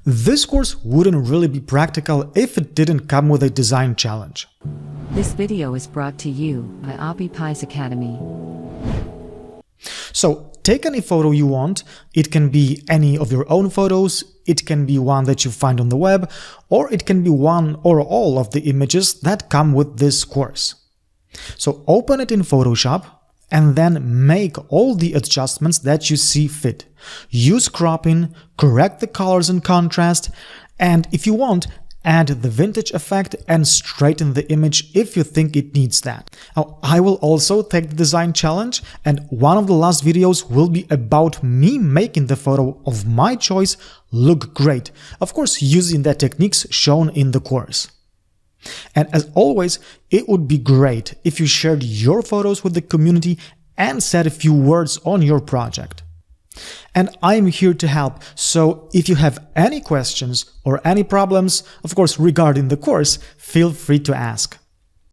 This course wouldn't really be practical if it didn't come with a design challenge. This video is brought to you by Adobe Academy. So take any photo you want. It can be any of your own photos, it can be one that you find on the web, or it can be one or all of the images that come with this course. So open it in Photoshop and then make all the adjustments that you see fit. Use cropping, correct the colors and contrast, and if you want, add the vintage effect and straighten the image if you think it needs that. Now, I will also take the design challenge, and one of the last videos will be about me making the photo of my choice look great, of course using the techniques shown in the course. And as always, it would be great if you shared your photos with the community and said a few words on your project. And I'm here to help, so if you have any questions or any problems, of course regarding the course, feel free to ask.